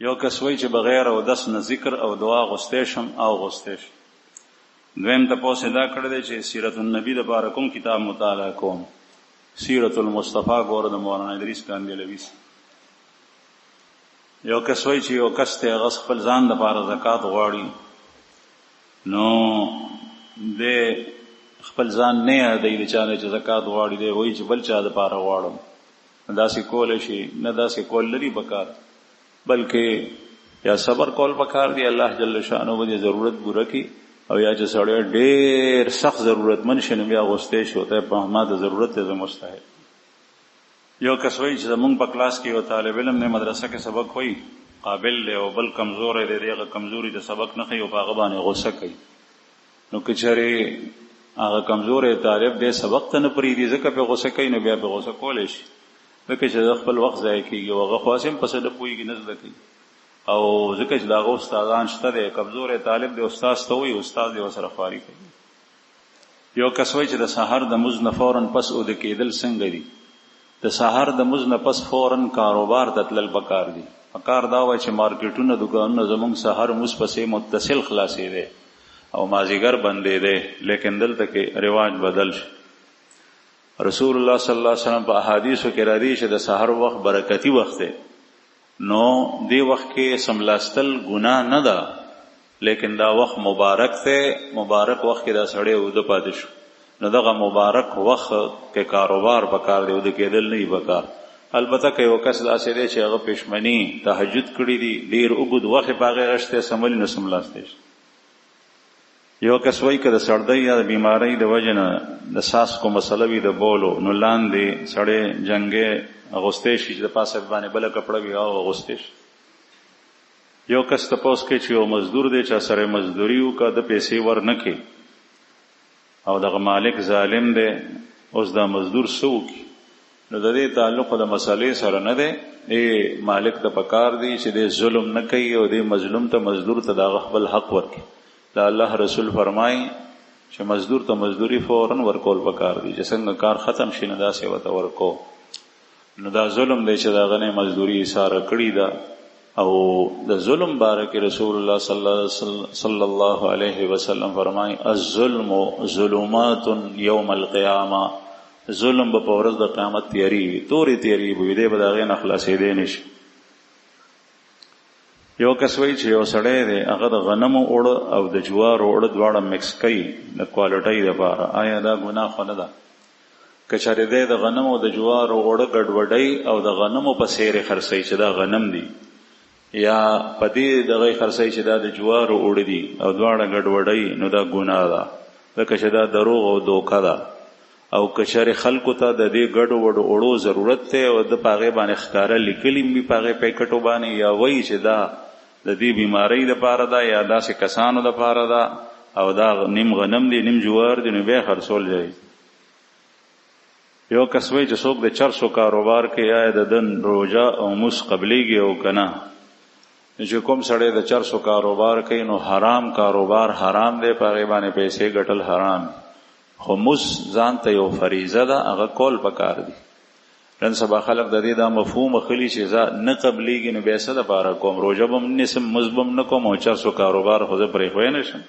یو کس وی چې بغیر او دس نه ذکر او دعا غستېشم او غستېش. دویم تپوس دا کړی دی چې سیرت النبی د پاره کوم کتاب مطالعه کوم. سیرت المصطفی ګوره د مولانا ادریس کاندهلوي. یو کس وی چې یو کس ته غس خپل ځان د پاره زکات غواړي، نو د خپل ځان نه یادې د چانه چې زکات غواړي دی وایي چې بل چا د پاره غواړم. داسې کول شي نه، داسې کول لري بکار، بلکې یا صبر کول پکار دی. الله جل شانه به ضرورت پوره کی، او یا چې سړی ډېر سخت ضرورتمند شي نو بیا غوستې شو ته په ما د ضرورت ته مستحق. یو کس وایي چې زمونږ په کلاس کې یو طالب علم نه مدرسه کې سبق وایي، قابل دی او بل کمزور دی، هغه کمزوري د سبق نه کوي او په هغه باندې غوسه کوي. نو که چېرې هغه کمزور طالب دی سبق ته نه پرېږدي ځکه په غوسه کوي، نو بیا په غوسه کولی شي، ځکه چې خپل وخت ضایع کېږي او هغه خو هسې هم په څه نه پوهېږي نه زده کوي. او ځکه چې د هغه استادان شته دی، کمزور طالب دی استاد ته وایي، استاد دی ورسره خواري کوي. یو کس وایي چې د سحر د مونځ نه فوراً پس اوده کېدل څنګه دي؟ د سحر د مونځ نه پس فوراً کاروبار ته تلل پکار دي. پکار دا وایي چې مارکیټونه دکانونه زمونږ سحر مونځ پسې متصل خلاصېدی او مازیګر بندېدی، لیکن دلته کې رواج بدل شي. رسول الله صلی الله علیه وسلم په احادیثو کې راځي چې د سحر وخت برکتی وخت دی، نو دی وخت کې سملاستل ګناه نه ده، لیکن دا وخت مبارک دی. مبارک وخت کې دا سړی اوده پاتې شو، نو دغه مبارک وخت کې کاروبار پکار دی، اوده کېدل نه پکار. البته که یو کس داسې دی چې هغه پښمني تهجد کړي دي، ډېر اوږد وخت په هغې رشته سملي نو سملاستی شي. یو کس وایي که د سردۍ یا د بیمارۍ د وجې نه د څاڅکو مسله وي د بولو، نو لاندې سړی جنګې اغوستی شي چې د پاسه باندې بله کپړه وي هغه اغوستی شي. یو کس تپوس کوي چې یو مزدور دی چا سره مزدوري وکړه، د پیسې ور نه کړي او دغه مالک ظالم دی، اوس دا مزدور څه وکړي؟ نو د دې تعلق د مسلې سره نه دی، مالک ته پکار دی چې د ظلم نه کوي او د مظلوم ته مزدور ته د خپل حق ورکړي. دا الله رسول فرمایي چې مزدور ته مزدوري فوراً ورکول پکار دی، چې څنګه کار ختم شي نه داسې ورته ورکو. نو دا ظلم دی چې د هغه نه مزدوري ایساره کړې ده. او د ظلم باره کې رسول الله صلی الله علیه وسلم فرمایي الظلم ظلمات یوم القیامه، ظلم به په ورځ د قیامت تیاری تورې تیاری وي، دی به د هغې نه خلاصېدی نه شي. یو کس وایي چې یو سړی دی هغه د غنمو اوړه او د جوارو اوړه دواړه مکس کوي د کوالټۍ دپاره، آیا دا ګناه خو نه ده؟ که چېرې دی د غنمو او د جوارو اوړه ګډوډۍ او د غنمو په څېرې خرڅوي چې دا غنم دي، یا په دې دغه خرڅوي چې دا د جوارو اوړه دي او دواړه ګډوډۍ، نو دا ګناه ده، ځکه چې دا دروغ او دوکه ده. او که چېرې خلکو ته د دې ګډو وډو اوړو ضرورت دی او د په هغې باندې ښکاره لیکلي وي په هغې پیکټو باندې، یا وایي چې دا د دې بیمارۍ دپاره ده یا داسې کسانو دپاره ده او دا نیم غنم دی نیم جوار دی، نو بیا خرڅول جایز. یو کس وایي چې څوک د چرسو کاروبار کې یا د دن روژه او موس قبلیږي او که نه، چې کوم سړی د چرسو کاروبار کوي نو حرام کاروبار حرام دی، په هغې باندې پیسې ګټل حرام، خو موس ځان ته یو فریضه ده، هغه کول پکار دی. نن سبا خلک د دې دا مفهوم اخلي چې نه قبلیږي نو بیا څه دپاره کوم، روژه به هم نیسم موس به هم نه کوم او چرسو کاروبار خو زه پرېښوی نه شم.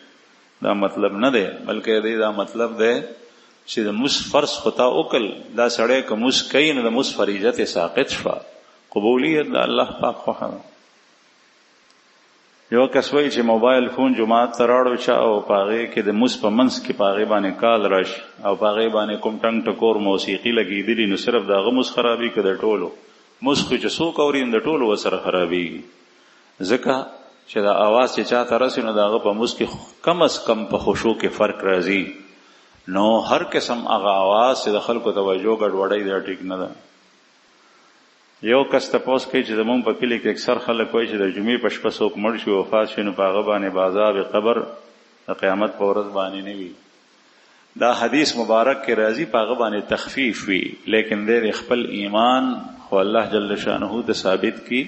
دا مطلب نه دی، بلکې د دې دا مطلب دی چې د موس فرض خو تا وکړ، دا سړی که موس کوي نو د موس فریضه ترې ساقط شوه، قبولیت د الله پاک خوښه ده. یو کس وایي چې موبایل فون جماعت ته راوړو چا او په هغې کې د موس په منځ کې په هغې باندې کال راشي او په هغې باندې کوم ټنګ ټکور موسیقي لګېدلي، نو صرف د هغه موس خرابېږي که د ټولو موس خو چې څوک اوري د ټولو ورسره خرابېږي، ځکه چې د اواز چې چا ته رسي نو د هغه په موس کې کم از کم په خشوع کې فرق راځي. نو هر قسم هغه اواز چې د خلکو توجه ګډوډۍ دا ټیک نه ده. یو کس تپوس کوي چې زمونږ په کلي کې اکثر خلک وایي چې د جمعې په شپه څوک مړ شي وفات شي نو په هغه باندې به عذاب قبر د قیامت په ورځ باندې نه وي. دا حدیث مبارک کې راځي په هغه باندې تخفیف وي، لیکن د خپل ایمان خو الله جل شانه ته ثابت کی،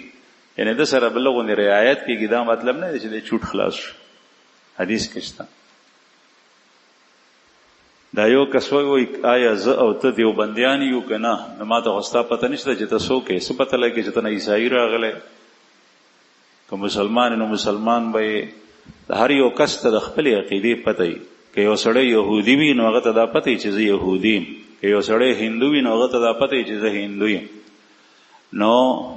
یعنی د سره بل غو رعایت کیږي. دا مطلب نه دی چې د چوټ خلاص شي، حدیث کې شته. دا یو کس وایي آیا زه او ته دیوبندیان یو که نه؟ نو ما ته خو ستا پته نشته چې ته څوک یې، څه پته لګي چې ته نه عیسایي راغلی، که مسلمان نو مسلمان به هر یو کس ته د خپل عقیدې پته وي. که یو سړی یهودي وي نو هغه ته دا پته وي چې زه یهودي یم. که یو سړی هندو وي نو هغه ته دا پته وي چې زه هندو یم. نو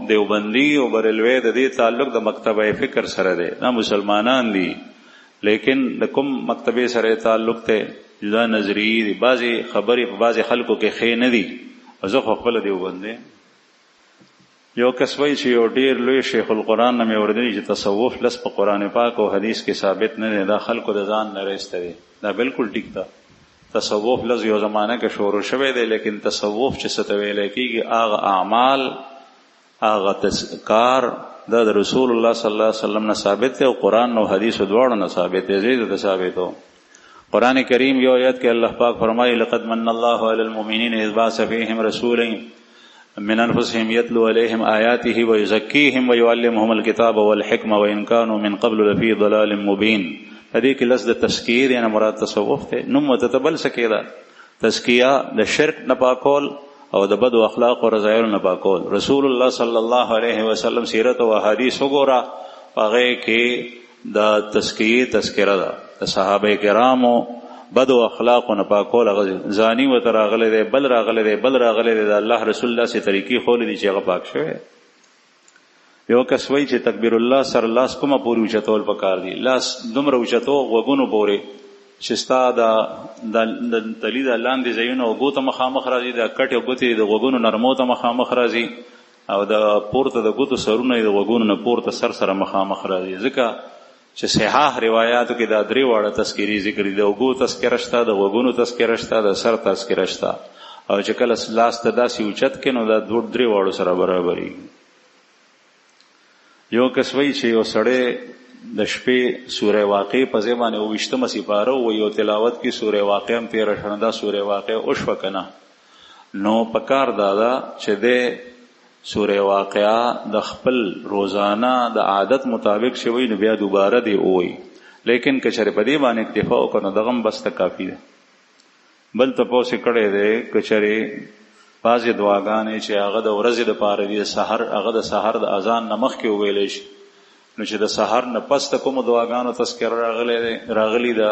دیوبندی او بریلوی د دې تعلق د مکتبه فکر سره دی. دا مسلمانان دي لیکن د کوم مکتبه سره تعلق ته جدا نظریه دي. بعضی خبرې په بعضی خلکو کې ښې نه دي. زه خو خپل دیوبندی. یو کس وایي چې یو ډیر لوی شیخ القرآن نه مې اوریدلی چې تصوف لس په قرآن پاک او حدیث کې ثابت نه دی. دا خلکو د ځان نه رایسته دی. دا بالکل ټیک ده. تصوف لفظ یو زمانه کې شروع شوی دی لیکن تصوف چې څه ته ویلی کېږي هغه اعمال هغه تذکار دا د رسول الله صلی الله علیه وسلم نه ثابت دی او قرآن او حدیث دواړو نه ثابت دی. زه ته ثابت ہو. قرآن کریم یو آیت کې الله پاک فرمایي لقد من الله علی المؤمنین اذ بعث فیهم رسولا من انفسهم يتلو عليهم آياته ويزكيهم ويعلمهم الكتاب والحكمة وإن كانوا من قبل لفي ضلال مبين. هذه کې لفظ د تزکیه یعنی مراد تصوف ته. نو متتبل سکیدا تزکیه د شرک نه پاکول او د بد اخلاق او رذایل نه پاکول. رسول الله صلی الله علیه وسلم سیرت او احادیث وګوره هغه کې د تزکیه تذکرہ ده. د صحابه کرامو بد او اخلاق نه پاکول هغه زانی و تراغله دی بل راغله دی بل راغله دی. د الله رسول الله سي طریقې خول دي چې هغه پاک شوی. یو کس وایي چې تکبیر الله سره لاس کومه پوری اوچتول پکار دي. لاس دومره اوچتو غوګونو پورې چې ستا د تلی د لاندې ځایونه اوږو ته مخامخ راځي. د کټ او ګوتې د غوګونو نرمو ته مخامخ راځي او د پورته د ګوتو سرونه د غوګونو نه پورته سر سره مخامخ راځي. ځکه چې صحاح روایاتو کې دا درې واړه تذکری ذکر دي. د اوږو تذکره شته، د غوږونو تذکره شته، د سر تذکره شته. او چې کله لاس ته داسې اوچت کړي نو دا درې واړو سره برابري. یو کس وایي چې یو سړی د شپې سوره واقع په ځای باندې 28مه سپاره و یو تلاوت کې سوره واقع هم تېره شوه. دا سوره واقع وشوه که نه نو پکار دا چې د سوره واقعه د خپل روزانه د عادت مطابق شوی نو بیا دوباره دی اوئی. لیکن که چېرې په دې باندې اکتفا وکړو نو دغه هم بس ته کافي ده. بل تپوس یې کړی دی که چېرې بعضې دعاګانې چې هغه د ورځې دپاره دي د سحر هغه د سحر د اذان نه مخکې وویلی شي نو چې د سحر نه پس ته کومو دعاګانو تذکره راغلي ده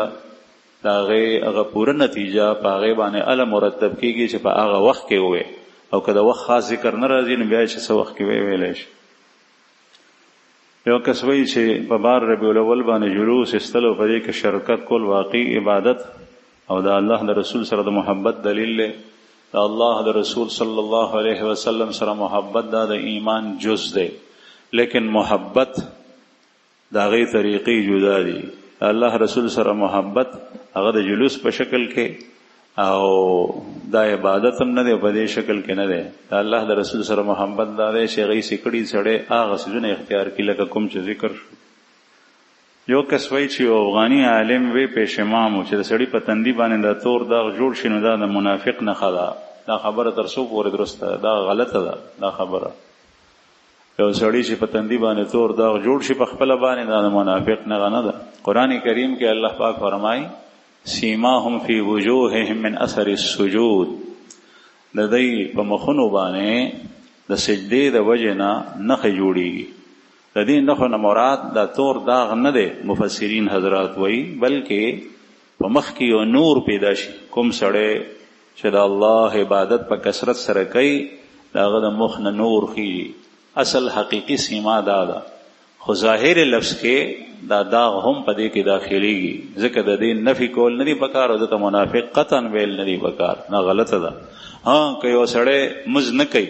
د هغې هغه پوره نتیجه په هغې باندې اله مرتب کېږي چې په هغه وخت کې ووی. او که د وخت خاص ذکر نه راځي نو بیا چې څه وخت کې ویلی شي. یو کس وایي چې په بار ربیع الاول باندې جلوس ایستل او په دې کې شرکت کول واقعي عبادت او د الله د رسول سره د محبت دلیل دی. د الله د رسول صلی الله علیه وسلم سره محبت دا د ایمان جز دی لیکن محبت د هغې طریقې جدا دي. د الله رسول سره محبت هغه د جلوس په شکل کې او دا عبادت هم نه دی په دې شکل کې نه دی. د الله د رسول سره محبت دا دی چې هغې سکړي سړی هغه څیزونه اختیار کړي لکه کوم چې ذکر شو. یو کس وایي چې یو افغاني عالم وی پیشمام و چې د سړي په تندي باندې دا تور داغ جوړ شي نو دا د منافق نښه ده. دا خبره تر څو پورې درسته ده؟ دا غلطه ده. دا خبره یو سړي چې په تندي باندې تور داغ جوړ شي په خپله باندې دا د منافق نښه نه ده. قرآن کریم کې الله پاک فرمایي سیماهم فی وجوههم من اثر السجود. د دوی په مخونو باندې د سجدې د وجې نه نښې جوړېږي. د دې نښو نه مراد دا تور داغ نه دی مفسرین حضرات وایي بلکې په مخ کې یو نور پیدا شي. کوم سړی چې د الله عبادت په کثرت سره کوي د هغه د مخ نه نور خیږي. اصل حقیقي سیما دا ده خو ظاهر لفظ کې دا داغ هم په دې کې داخليږي. ځکه د دې نفي کول نه دی پکار او د منافق قطعا ویل نه دی پکار. نه غلطه ده. که یو سړی مز نه کوي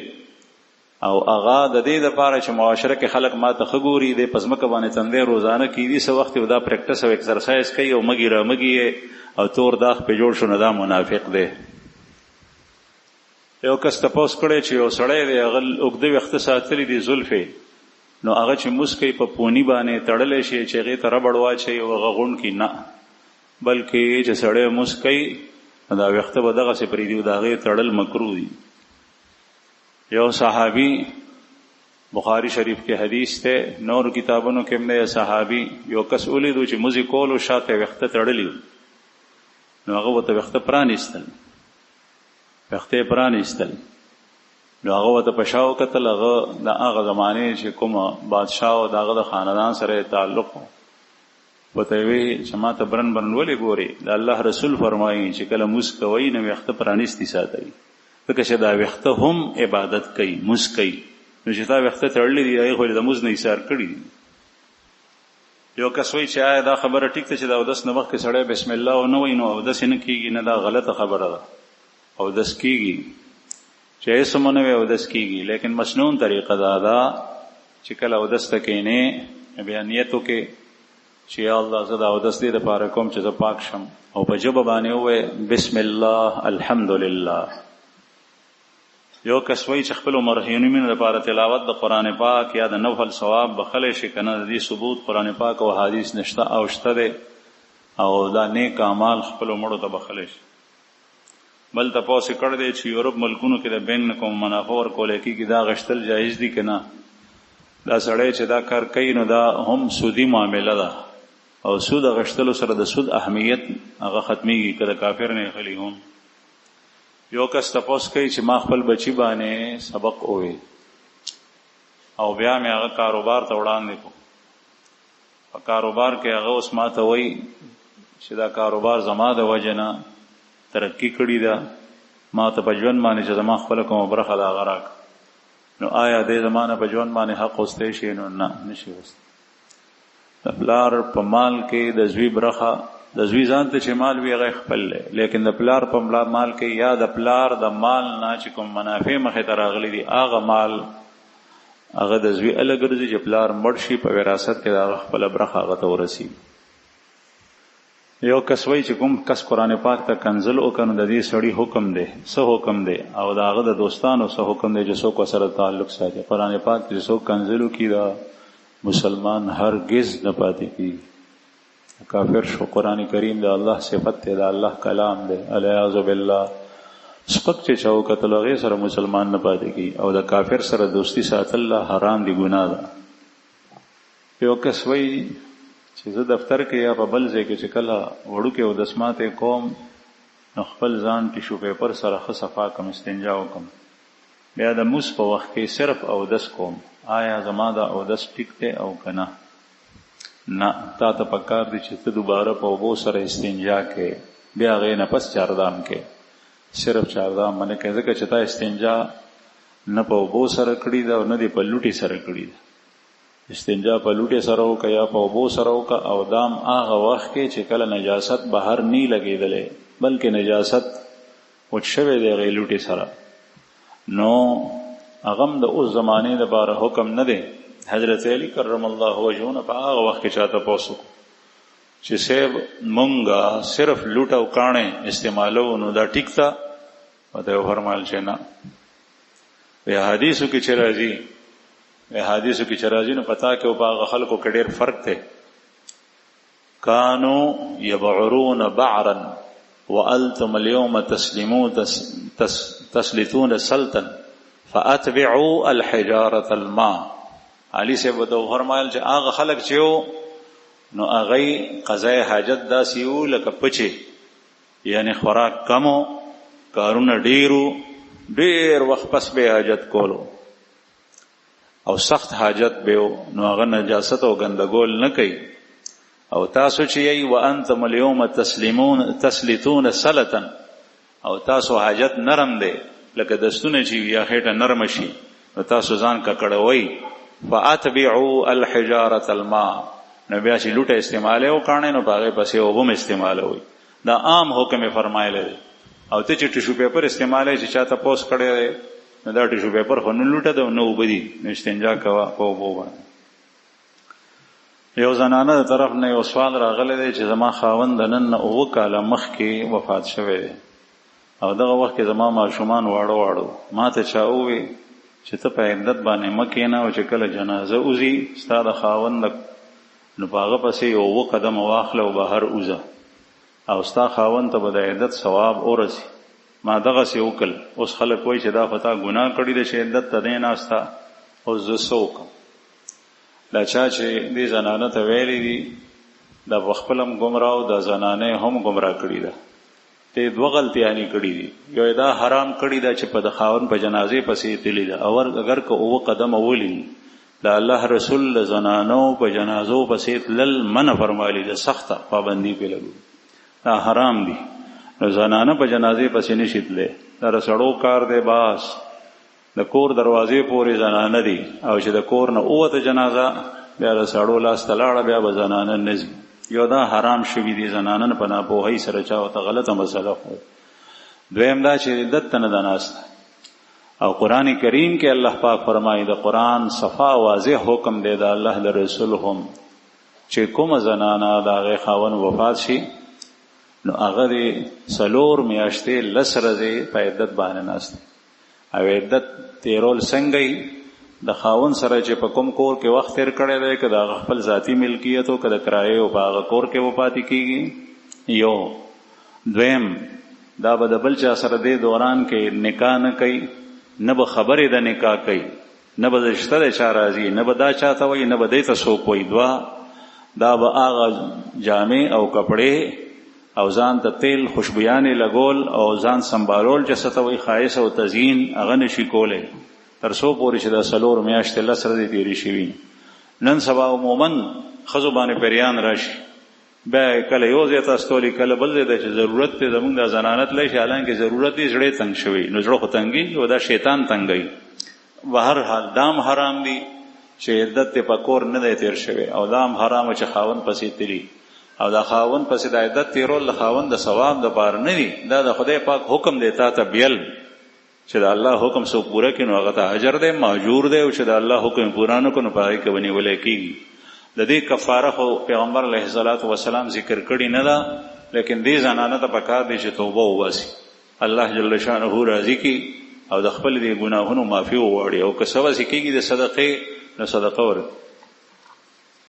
او هغه د دې دپاره چې معاشره کې خلک ما ته ښه ګوري دی په ځمکه باندې تندی روزانه کیدي څه وخت دا پریکټس او ایکسرسایز کوي او مګي را مګي او تور داغ پې جوړ شو نو دا منافق دی. یو کس تپوس کړی چې یو سړی دی هغه اوږده وخته ساتلی دي زلفې نو هغه چې موس کوي په پونی باندې تړلی شي چې هغې ته ربړ واچوي او هغه غونډ کړي نه بلکې چې سړی موس کوي دا وخته به دغسې پرېږدي او د هغې تړل مکروه دي. یو صحابي بخاری شریف کې حدیث ته نور کتابونو کې هم دی صحابي یو کس ولیدو چې موزې کولو شاته وخته تړلی نو هغه ورته وخته پرانیستل نو هغه ورته په شاو کتل. هغه د هغه زمانې چې کوم بادشاه او دغه د خاندان سره تعلق وته وی چې ما ته برن ولې ګوري. د الله رسول فرمایي چې کله موس کوي نو وخته پرانیستی ساتي، ځکه چې دا وخته هم عبادت کوي، موس کوي. نو چې دا وخته تړلې دی هغه د موس نه ایثار کړی. یو کس وی چې دا خبره ټیک ته چې دا اودس نه وخت کې سړی بسم الله او نو وینو اودس نه کیږي، نه دا غلطه خبره ده. اودس کیږي چې سمونه وي اودس کیږي، لیکن مسنون طریقه دا چې کله اودس تکینه بیا نیتو کې چې یا الله زه دا اودس دې لپاره کوم چې زه پاک شم، او په جبه باندې وې بسم الله الحمدلله. یو کس وی چې خپل مرهینین لپاره تلاوت د قران پاک یا د نفل ثواب بخله شي کنه، دې ثبوت قران پاک او حدیث نشته او شته ده، او دا نیک اعمال خپل مړو ته بخله شي. بل تاسو کړه دې چې یورپ ملکونو کې د بین کوم منافع ور کولای کی دا غشتل جایز دي کنه، دا سړی چې دا کار کوي نو دا هم سودی معامله ده، او سود غشتلو سره د سود اهمیت هغه ختميږي کله کافر نه خلی هم. یو کس تاسو کوي چې ما خپل بچی باندې سبق وې او بیا مې هغه کاروبار ته وړاندې کو، په کاروبار کې هغه اوس ما ته وایي چې دا کاروبار زما د وجنه ترقی کړی دا، ما ته په ژوند باندې چې زما خپل کوم برخه دا غراک، نو آیا دې زمانه په ژوند باندې حق واستې شي؟ نو نه نشي واست. د پلار په مال کې د زوی برخه د زوی ځان ته چې مال وی هغه خپل، لیکن د پلار په مال کې یا د پلار د مال نه چې کوم منافع مخه ته راغلي دي هغه مال هغه د زوی الګرځي چې پلار مړ شي په وراثت کې دا خپل برخه هغه ته ورسي. یو کس وی چې کوم کس قران پاک ته کنزل او کنه د دې سړی حکم دی، څه حکم دی، او داغه د دوستانو څه حکم دی چې څوک سره تعلق ساتي. قران پاک چې څوک کنزلو کی دا مسلمان هرگز نه پاتې کی، کافر شو. قران کریم د الله صفت دی، د الله کلام دی. الیاذ بالله سپک چې چوکته لغه سره مسلمان نه پاتې کی، او د کافر سره دوستی ساتل حرام دی، ګناه ده. یو کس وی چې زه دفتر کې یا په بل ځای کې چې کله وړو کې او دسماته کوم نو خپل ځان ټیشو پیپر سره ښه صفا کوم، استنجا وکم، بیا د موس په وخت کې صرف اودس کوم. آیا زما دا اودس ټیک دی او کنه؟ نه، تا ته پکار دی چې ته دوباره په اوبو سره استنجا کې، بیا غې نه پس چاردام کې، صرف چاردام باندې کې، ځکه چې تا استنجا نه په اوبو سره کړی دا او نه دی په لوټي سره کړی دا. استنجا په لوټي سره وکا یا په اوبو سره وکا، او دام هغه وخت کې چې کله نجاست بهر نه لګیدلې بلکې نجاست وښوي دی غې لوټي سره. نو اغم د اوس زمانه د بار حکم نه دی. حضرت علی کرم الله وجهه په هغه وخت کې چاته پوسو چې سیب مونږه صرف لوټ او کانه استعمالو نو دا ټیک تا وته فرمایل چې نه. په حدیثو کې چې راځي نو پتا کې او په خلکو کې ډېر فرق دی. کانو یبعرون بعرا وانتم اليوم تسلطون سلطا فاتبعوا الحجاره الماء. علی سے وته فرمایل چې هغه خلک چې نو هغه قضای حاجت داسیو لکه پچی، یعنی خوراک کمو، کارونه ډیر وخت پس به حاجت کولو او سخت حاجت به نو هغه نجاست او ګندګول نه کوي. او تاسو چې ای وانتم اليوم تسلطون سلطا، او تاسو حاجت نرم دی لکه دستونه چې یا خېټه نرم شي، نو تاسو ځان ککړوي. فاتبعوا الحجاره الماء، نو بیا چې لوټه استعمال او کانه نو باغې پسې وبم استعمالوي. دا عام حکم فرمایلی. او ته چې ټیشو پیپر استعمالای چې چاته پوس کړي نو دا ټیشو پیپر خو نه لوټه ده نو وبدي، نو استنجا کوا په وبو باندې. یو زنانه د طرف نه یو سوال راغلی دی چې زما خاوند نن او کاله مخ کې وفات شوی دی، او دغه وخت کې زما ماشومان واړو ما ته چاوي چې ته په عدت باندې مکه نه، او چې کله جنازه اوزي ستاسو خاوند نو باغه پسې یو قدم واخله او بهر اوزه، او ستاسو خاوند ته به د عدت ثواب اورسي. ما دغه سی وکل. اوس خلک وایي چې دا فتا ګناه کړی دی چې عدت ته نه ناستا، او زه سوک دا چا چې دې زنانه ته ویلي دي دا خپلم گمراه او د زنانه هم گمراه کړی ده. ته دوه غلطیانی کړي دي. یو دا حرام کړي دا چې په د خاوند په جنازې پسې تللی ده، او اگر که اوه قدم اولی دا الله رسول زنانو په جنازو پسې تلل منع فرمایلی ده، سخته پابندي پې لګو، دا حرام دي. زنانه په جنازې پسې نشي تللی، دا سړو کار دی. باس د کور دروازې پورې زنانه دي، او چې د کور نه اوته جنازه بیا د سړو لاس ته لاړه بیا به زنانه نه ځي. یو دا حرام شوي دي، زنانه په ناپوهۍ سره چا ورته غلطه مسله خو. دویم دا چې عدت ته نه ده ناسته. او قرآن کریم کې الله پاک فرمایي د قرآن صفا واضح حکم دی د الله د رسول هم چې کومه زنانه د هغې خاوند وفات شي نو هغه د 4 میاشتې 10 ورځې په عدت باندې ناسته. او عدت تیرول څنګه د خاوند سره چې په کوم کور کې وخت تیر کړی دی، که د خپل ذاتی ملکیت او که د کرایې او په هغه کور کې وپاتې کېږي. یو دویم دا به د بل چا سره دې دوران کې نکاح نه کوي، نه به خبرې د نکاح کوي، نه به رشته د چا راځي، نه به دا چاته وایي، نه به دې ته څوک وایي. دا به هغه جامې او کپړې او ځان ته تیل خوشبویانې لګول او ځان سنبالول چې څه ته وایي ښایست او تزیین هغه نشي کولی تر څو پورې چې دا 4 میاشتې 10 ورځې تېرې شوي. نن سبا عموما ښځو باندې پریان راشي، بیا کله یو ځای ته استولي، کله بل ځای ته چې ضرورت دی زمونږ د زنانت لای شي، حالانکې ضرورت دی زړه تنګ شوی، نو زړه خو تنګي او دا شیطان تنګوي. بهر حال دام حرام دی چې عدت ته په کور نه دی تیر شوی، او دام حرام چې خاوند پسې تلي، او دا خاوند پسې د عدت تیرول د خاوند د ثواب د پاره نه دی، دا د خدای پاک حکم دی تا ته بیل چې د الله حکم سو پوره کړي نو هغه ته اجر دی، ماجور دی، او چې د الله حکم پوره نه کړي نو په هغې کې ونیولی کېږي. د دې کفاره خو پیغمبر علیه الصلاة والسلام ذکر کړي نه ده، لیکن دې زنانه ته پکار دی چې توبه وباسي، الله جل شانه راضي کړي او د خپل دې ګناهونو معافي وغواړي، او که څه وسې کېږي د صدقې نو صدقه ورکړي.